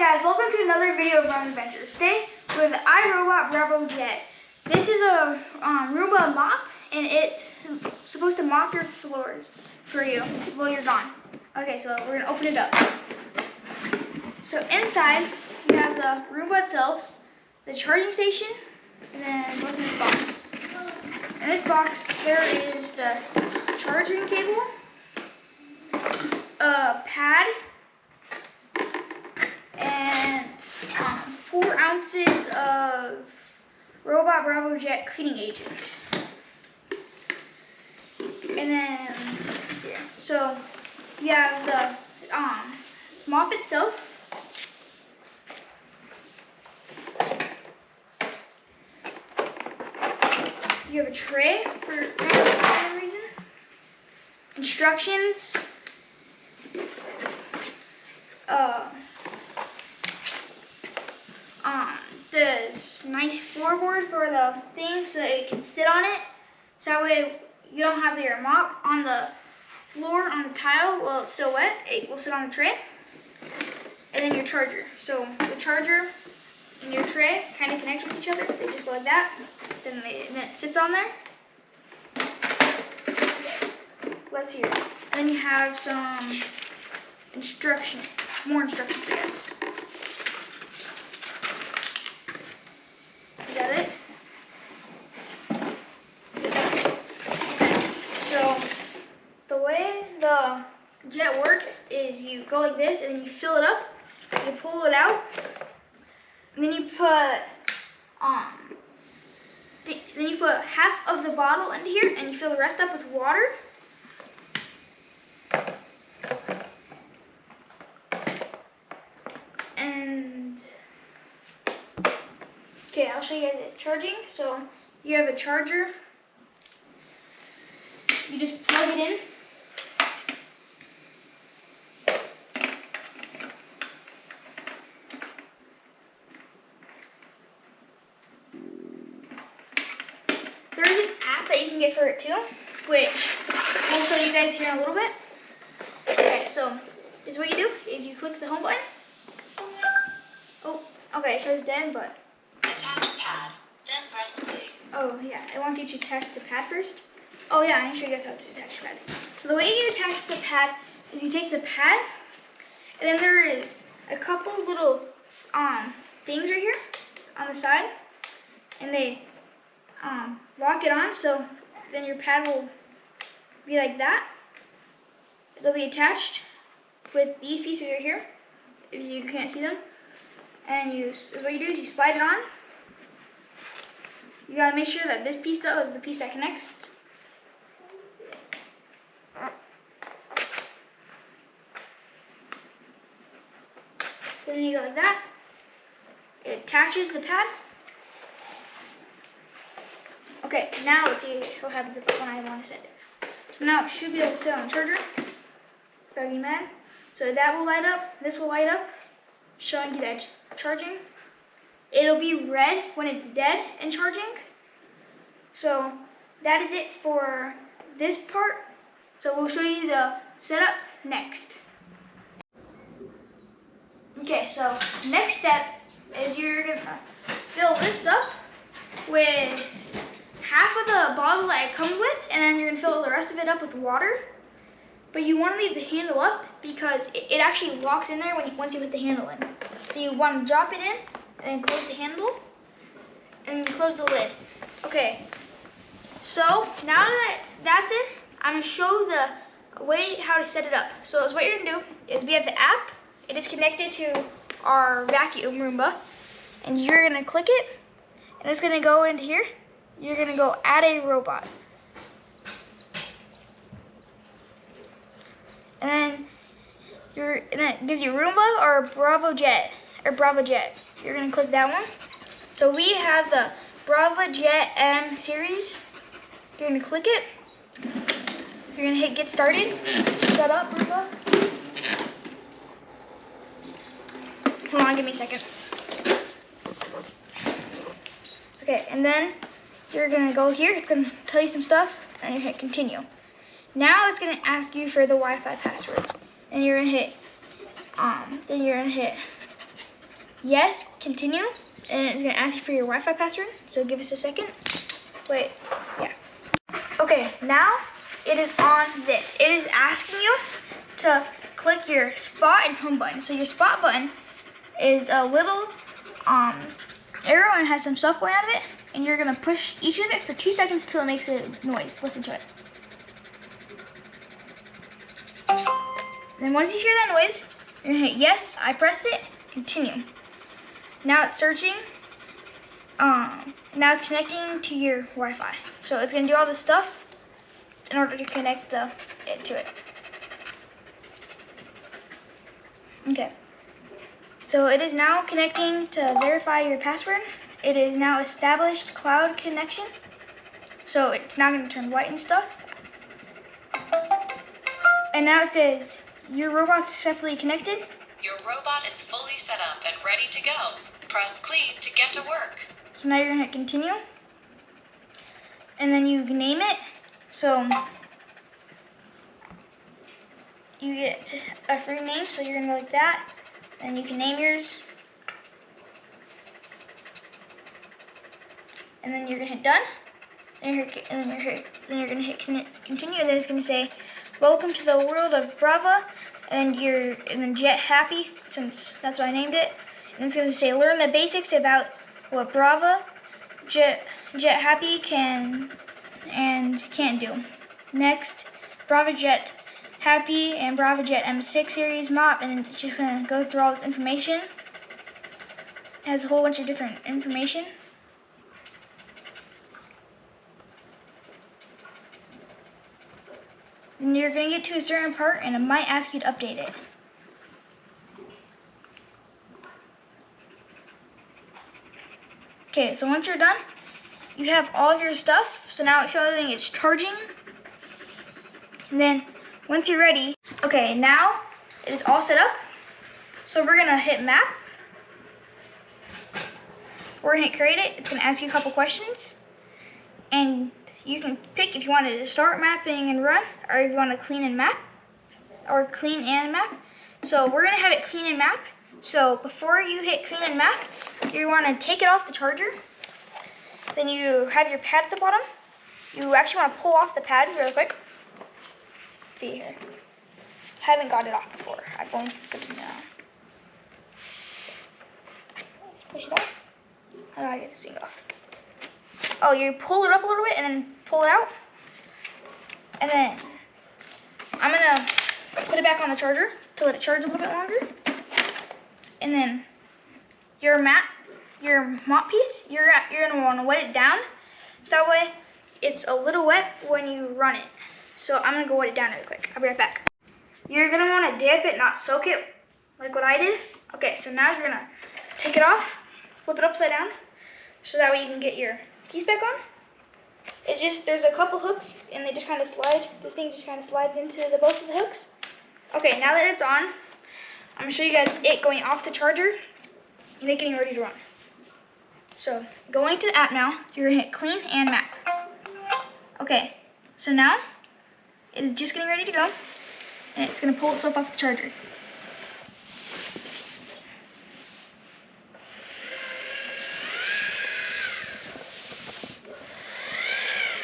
guys, welcome to another video of my adventures. Today with iRobot Braava Jet. This is a Roomba mop, and it's supposed to mop your floors for you while you're gone. Okay, so we're gonna open it up. So inside you have the Roomba itself, the charging station, and then what's in this box? In this box there is the charging cable, a pad, and 4 ounces of iRobot Braava Jet cleaning agent. And then, let's see here. So you have the mop itself. You have a tray for some reason. Instructions. This nice floorboard for the thing so that you can sit on it. So that way you don't have your mop on the floor on the tile while it's still wet. It will sit on the tray. And then your charger. So the charger and your tray kind of connect with each other. They just go like that. Then it sits on there. Let's see here. Then you have some instructions, more instructions, I guess. You got it? That's it. So the way the jet works is you go like this and then you fill it up, you pull it out, and then you put half of the bottle into here and you fill the rest up with water. And okay, I'll show you guys it charging. So you have a charger. You just plug it in. There is an app that you can get for it too, which I'll show you guys here in a little bit. Okay, so this is what you do, is you click the home button. Oh, okay, it shows dead, but... Attach pad, then press C. Oh, yeah, it wants you to attach the pad first. Oh, yeah, I'm sure you guys how to attach the pad. So the way you attach the pad is you take the pad, and then there is a couple little things right here on the side, and they lock it on, so then your pad will be like that. They'll be attached with these pieces right here, if you can't see them. And what you do is you slide it on. You gotta make sure that this piece though is the piece that connects. Then you go like that. It attaches the pad. Okay, now let's see what happens when I want to set it. So now it should be able to sit on the charger. Without getting mad. So that will light up. This will light up, showing you that it's charging. It'll be red when it's dead and charging. So that is it for this part. So we'll show you the setup next. Okay, so next step is you're gonna fill this up with half of the bottle that it comes with, and then you're gonna fill the rest of it up with water. But you want to leave the handle up because it actually locks in there once you put the handle in. So you want to drop it in and then close the handle and close the lid. Okay, so now that that's it, I'm going to show the way how to set it up. So what you're going to do is we have the app. It is connected to our vacuum Roomba, and you're going to click it, and it's going to go into here. You're going to go add a robot. And then it gives you Roomba or Braava Jet You're gonna click that one. So we have the Braava Jet M series. You're gonna click it. You're gonna hit get started. Set up Roomba. Hold on, give me a second. Okay, and then you're gonna go here. It's gonna tell you some stuff, and you hit continue. Now it's gonna ask you for the Wi-Fi password, and you're gonna hit yes, continue, and it's gonna ask you for your Wi-Fi password. So give us a second. Wait, yeah. Okay, now it is on this. It is asking you to click your spot and home button. So your spot button is a little arrow and has some stuff going out of it, and you're gonna push each of it for 2 seconds till it makes a noise. Listen to it. Then once you hear that noise, you're gonna hit yes, I pressed it, continue. Now it's searching. Now it's connecting to your Wi-Fi. So it's gonna do all this stuff in order to connect it to it. Okay. So it is now connecting to verify your password. It is now established cloud connection. So it's now gonna turn white and stuff. And now it says, your robot's successfully connected. Your robot is fully set up and ready to go. Press clean to get to work. So now you're gonna hit continue. And then you name it. So you get a free name, so you're gonna go like that. And you can name yours. And then you're gonna hit done. And then you're gonna hit continue, and then it's gonna say, welcome to the world of Braava, and then Jet Happy, since that's what I named it. And it's gonna say, learn the basics about what Braava, Jet Happy can and can't do. Next, Braava Jet Happy and Braava Jet M6 series mop, and it's just gonna go through all this information. It has a whole bunch of different information. And you're gonna get to a certain part, and it might ask you to update it. Okay, so once you're done, you have all of your stuff. So now it's showing it's charging. And then once you're ready, okay, now it is all set up. So we're gonna hit map. We're gonna hit create it. It's gonna ask you a couple questions. And you can pick if you wanted to start mapping and run, or if you want to clean and map, or clean and map. So we're gonna have it clean and map. So before you hit clean and map, you want to take it off the charger. Then you have your pad at the bottom. You actually want to pull off the pad real quick. Let's see here. I haven't got it off before. I've only got it now. Push it off. How do I get this thing off? Oh, you pull it up a little bit and then pull it out. And then I'm gonna put it back on the charger to let it charge a little bit longer. And then your mop piece, you're gonna wanna wet it down. So that way it's a little wet when you run it. So I'm gonna go wet it down really quick. I'll be right back. You're gonna wanna dip it, not soak it like what I did. Okay, so now you're gonna take it off, flip it upside down, so that way you can get your keys back on. There's a couple hooks and they just kind of slide. This thing just kind of slides into both of the hooks. Okay, now that it's on, I'm gonna show you guys it going off the charger and it getting ready to run. So going to the app now, you're gonna hit clean and map. Okay, so now it is just getting ready to go and it's gonna pull itself off the charger.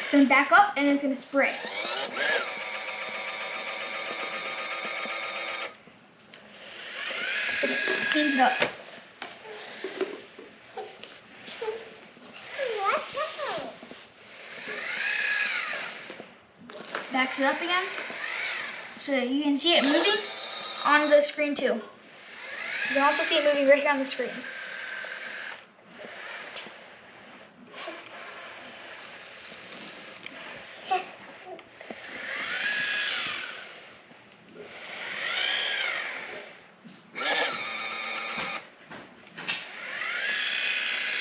It's gonna back up and it's gonna spray. So it cleans it up. Backs it up again. So you can see it moving on the screen too. You can also see it moving right here on the screen.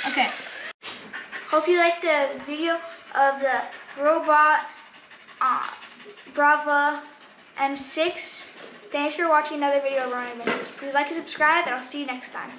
Okay, hope you liked the video of the robot Braava M6. Thanks for watching another video of Running Adventures. Please like and subscribe, and I'll see you next time.